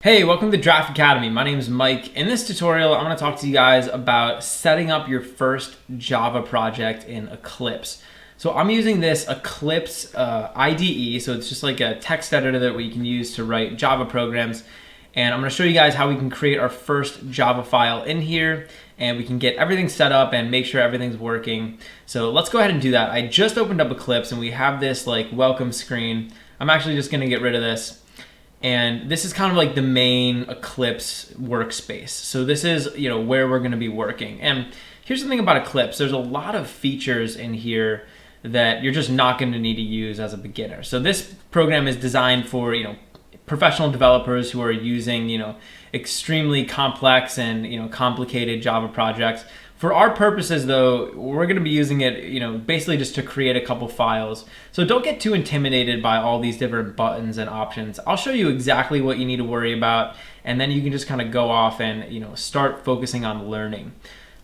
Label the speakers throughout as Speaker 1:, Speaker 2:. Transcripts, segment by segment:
Speaker 1: Hey, welcome to Draft Academy. My name is Mike. In this tutorial, I'm going to talk to you guys about setting up your first Java project in Eclipse. So I'm using this Eclipse IDE, so it's just like a text editor that we can use to write Java programs. And I'm going to show you guys how we can create our first Java file in here, and we can get everything set up and make sure everything's working. So let's go ahead and do that. I just opened up Eclipse and we have this like welcome screen. I'm actually just going to get rid of this. And this is kind of like the main Eclipse workspace. So this is, where we're going to be working. And here's the thing about Eclipse. There's a lot of features in here that you're just not going to need to use as a beginner. So this program is designed for, professional developers who are using, extremely complex and, complicated Java projects. For our purposes though, we're going to be using it, basically just to create a couple files. So don't get too intimidated by all these different buttons and options. I'll show you exactly what you need to worry about, and then you can just kind of go off and, start focusing on learning.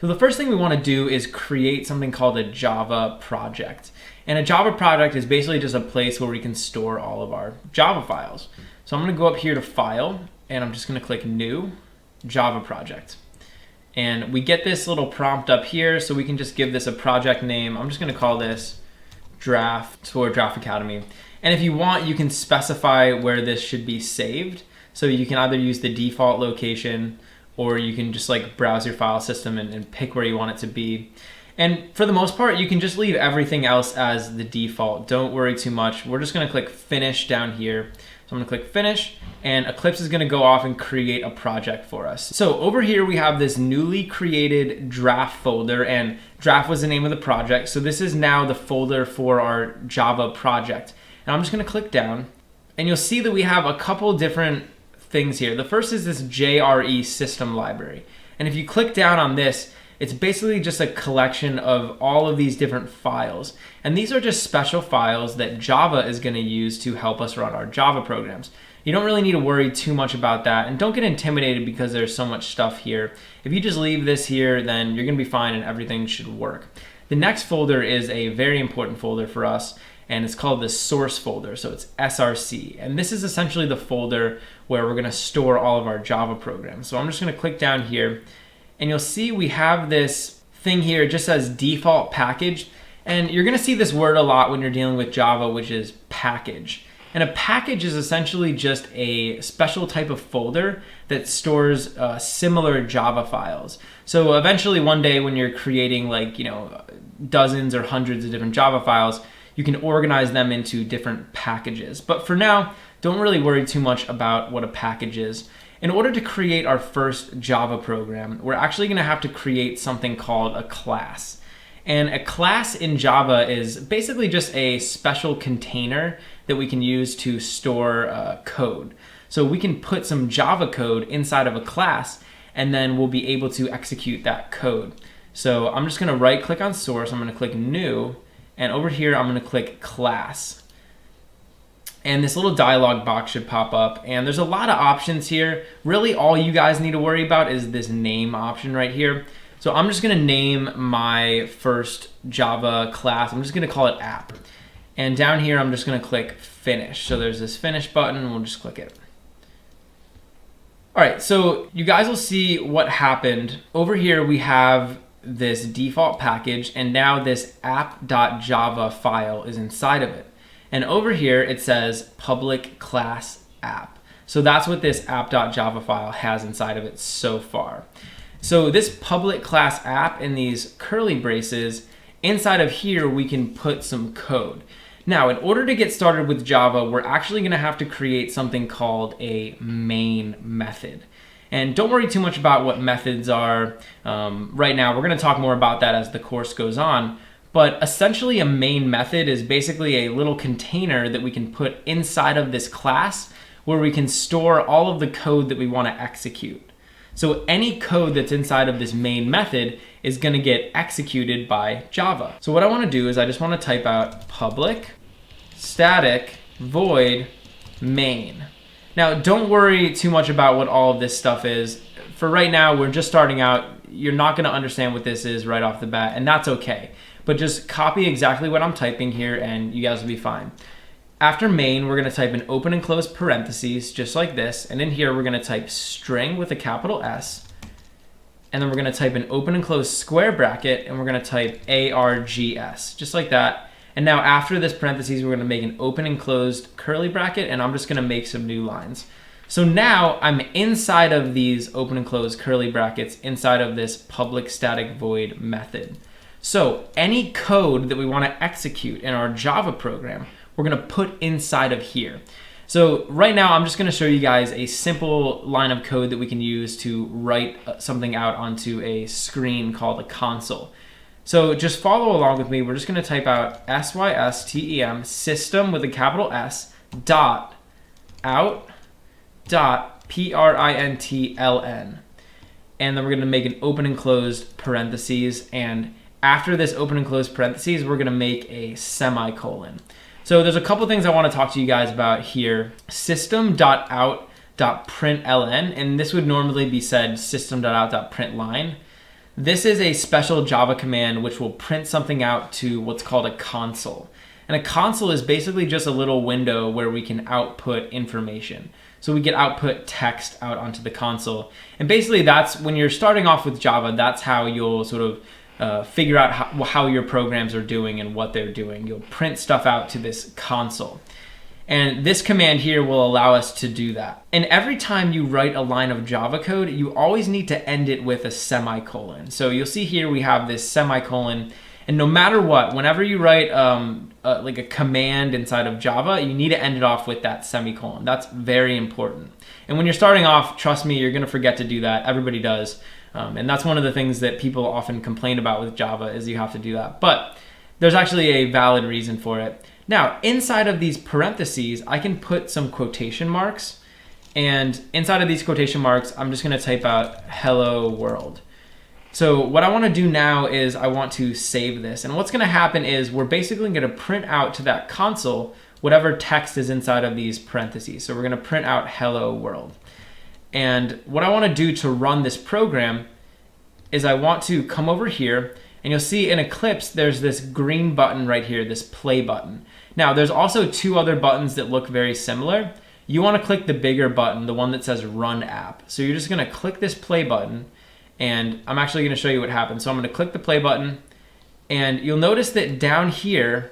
Speaker 1: So the first thing we want to do is create something called a Java project. And a Java project is basically just a place where we can store all of our Java files. So I'm going to go up here to File, and I'm just going to click New, Java Project. And we get this little prompt up here, so we can just give this a project name. I'm just going to call this Draft for Draft Academy. And if you want, you can specify where this should be saved. So you can either use the default location, or you can just like browse your file system and pick where you want it to be. And for the most part, you can just leave everything else as the default. Don't worry too much. We're just going to click Finish down here. So I'm going to click Finish, and Eclipse is going to go off and create a project for us. So over here we have this newly created Draft folder, and Draft was the name of the project. So this is now the folder for our Java project. And I'm just going to click down, and you'll see that we have a couple different things here. The first is this JRE system library. And if you click down on this, it's basically just a collection of all of these different files. And these are just special files that Java is going to use to help us run our Java programs. You don't really need to worry too much about that. And don't get intimidated because there's so much stuff here. If you just leave this here, then you're going to be fine and everything should work. The next folder is a very important folder for us, and it's called the source folder. So it's SRC. And this is essentially the folder where we're going to store all of our Java programs. So I'm just going to click down here, and you'll see we have this thing here. It just says default package. And you're going to see this word a lot when you're dealing with Java, which is package. And a package is essentially just a special type of folder that stores similar Java files. So eventually one day when you're creating dozens or hundreds of different Java files, you can organize them into different packages. But for now, don't really worry too much about what a package is. In order to create our first Java program, we're actually going to have to create something called a class. And a class in Java is basically just a special container that we can use to store code. So we can put some Java code inside of a class, and then we'll be able to execute that code. So I'm just going to right click on source, I'm going to click new, and over here I'm going to click class. And this little dialog box should pop up, and there's a lot of options here. Really all you guys need to worry about is this name option right here. So I'm just going to name my first Java class. I'm just going to call it app. And down here I'm just going to click finish. So there's this finish button, and we'll just click it. All right, so you guys will see what happened. Over here we have this default package, and now this app.java file is inside of it. And over here it says public class app. So that's what this app.java file has inside of it so far. So this public class app in these curly braces, inside of here we can put some code. Now, in order to get started with Java, we're actually going to have to create something called a main method. And don't worry too much about what methods are right now. We're going to talk more about that as the course goes on. But essentially a main method is basically a little container that we can put inside of this class where we can store all of the code that we want to execute. So any code that's inside of this main method is going to get executed by Java. So what I want to do is I just want to type out public static void main. Now don't worry too much about what all of this stuff is. For right now, we're just starting out. You're not going to understand what this is right off the bat, and that's okay. But just copy exactly what I'm typing here and you guys will be fine. After main, we're going to type an open and close parentheses, just like this. And in here, we're going to type string with a capital S. And then we're going to type an open and close square bracket, and we're going to type args, just like that. And now after this parentheses, we're going to make an open and closed curly bracket, and I'm just going to make some new lines. So now I'm inside of these open and closed curly brackets inside of this public static void method. So any code that we want to execute in our Java program, we're going to put inside of here. So right now I'm just going to show you guys a simple line of code that we can use to write something out onto a screen called a console. So just follow along with me. We're just going to type out system system with a capital S dot out dot println, and then we're going to make an open and closed parentheses, and after this open and closed parentheses we're going to make a semicolon. So there's a couple things I want to talk to you guys about here. System.out.println, and this would normally be said system.out.println. This is a special Java command which will print something out to what's called a console. And a console is basically just a little window where we can output information. So we get output text out onto the console. And basically that's when you're starting off with Java, that's how you'll sort of figure out how your programs are doing and what they're doing. You'll print stuff out to this console. And this command here will allow us to do that. And every time you write a line of Java code, you always need to end it with a semicolon. So you'll see here we have this semicolon, and no matter what, whenever you write like a command inside of Java, you need to end it off with that semicolon. That's very important. And when you're starting off, trust me, you're gonna forget to do that. Everybody does. And that's one of the things that people often complain about with Java is you have to do that. But there's actually a valid reason for it. Now, inside of these parentheses, I can put some quotation marks. And inside of these quotation marks, I'm just gonna type out hello world. So what I want to do now is I want to save this. And what's going to happen is we're basically going to print out to that console whatever text is inside of these parentheses. So we're going to print out hello world. And what I want to do to run this program is I want to come over here, and you'll see in Eclipse there's this green button right here, this play button. Now there's also two other buttons that look very similar. You want to click the bigger button, the one that says run app. So you're just going to click this play button, and I'm actually going to show you what happens. So I'm going to click the play button, and you'll notice that down here,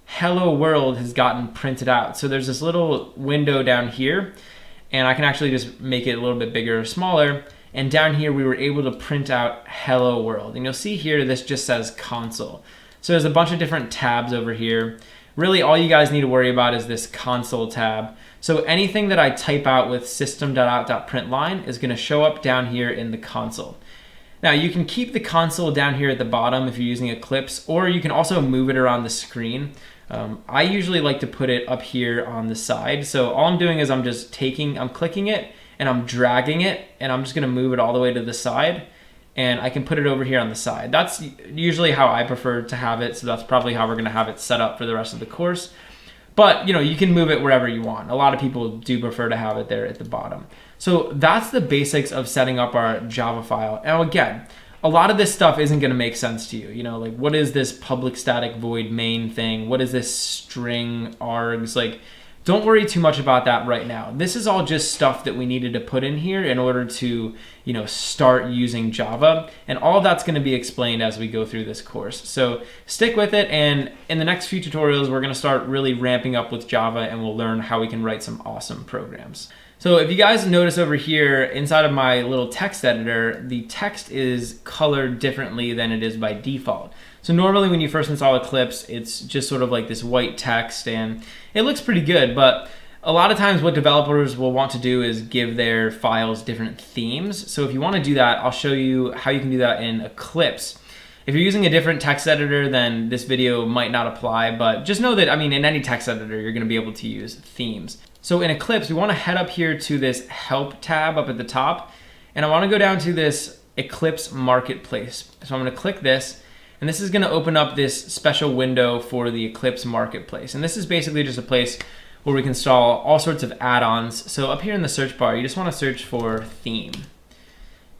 Speaker 1: hello world has gotten printed out. So there's this little window down here, and I can actually just make it a little bit bigger or smaller. And down here, we were able to print out hello world. And you'll see here, this just says console. So there's a bunch of different tabs over here. Really, all you guys need to worry about is this console tab. So anything that I type out with system.out.println is going to show up down here in the console. Now you can keep the console down here at the bottom if you're using Eclipse, or you can also move it around the screen. I usually like to put it up here on the side. So all I'm doing is I'm clicking it and I'm dragging it, and I'm just gonna move it all the way to the side, and I can put it over here on the side. That's usually how I prefer to have it, so that's probably how we're gonna have it set up for the rest of the course. But you can move it wherever you want. A lot of people do prefer to have it there at the bottom. So that's the basics of setting up our Java file. Now again, a lot of this stuff isn't gonna make sense to you. Like what is this public static void main thing? What is this string args? Like, don't worry too much about that right now. This is all just stuff that we needed to put in here in order to, start using Java. And all of that's gonna be explained as we go through this course. So stick with it, and in the next few tutorials, we're gonna start really ramping up with Java, and we'll learn how we can write some awesome programs. So if you guys notice over here, inside of my little text editor, the text is colored differently than it is by default. So normally when you first install Eclipse, it's just sort of like this white text, and it looks pretty good, but a lot of times what developers will want to do is give their files different themes. So if you want to do that, I'll show you how you can do that in Eclipse. If you're using a different text editor, then this video might not apply, but just know that, in any text editor, you're going to be able to use themes. So in Eclipse, we want to head up here to this Help tab up at the top, and I want to go down to this Eclipse Marketplace. So I'm going to click this, and this is going to open up this special window for the Eclipse Marketplace. And this is basically just a place where we can install all sorts of add-ons. So up here in the search bar, you just want to search for theme.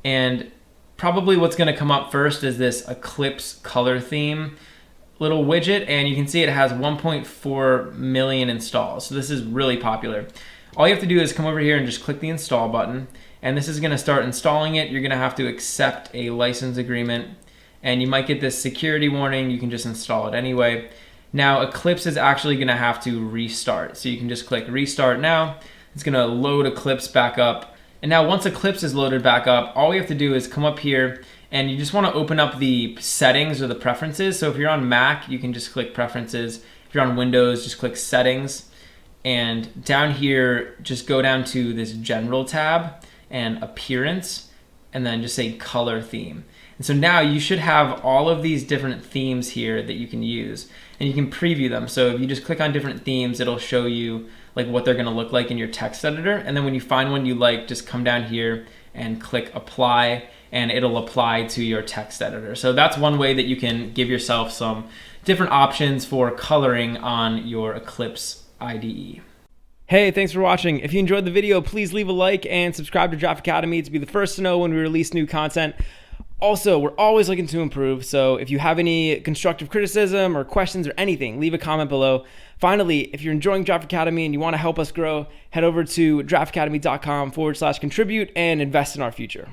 Speaker 1: And probably what's going to come up first is this Eclipse color theme. little widget, and you can see it has 1.4 million installs. So this is really popular. All you have to do is come over here and just click the install button, and this is going to start installing it. You're going to have to accept a license agreement, and you might get this security warning. You can just install it anyway. Now Eclipse is actually going to have to restart, so you can just click restart now. It's going to load Eclipse back up, and now once Eclipse is loaded back up, all we have to do is come up here and you just want to open up the settings or the preferences. So if you're on Mac, you can just click preferences. If you're on Windows, just click settings. And down here, just go down to this general tab and appearance, and then just say color theme. And so now you should have all of these different themes here that you can use, and you can preview them. So if you just click on different themes, it'll show you like what they're gonna look like in your text editor. And then when you find one you like, just come down here and click apply, and it'll apply to your text editor. So that's one way that you can give yourself some different options for coloring on your Eclipse IDE. Hey, thanks for watching. If you enjoyed the video, please leave a like and subscribe to Draft Academy to be the first to know when we release new content. Also, we're always looking to improve, so if you have any constructive criticism or questions or anything, leave a comment below. Finally, if you're enjoying Draft Academy and you want to help us grow, head over to draftacademy.com/contribute and invest in our future.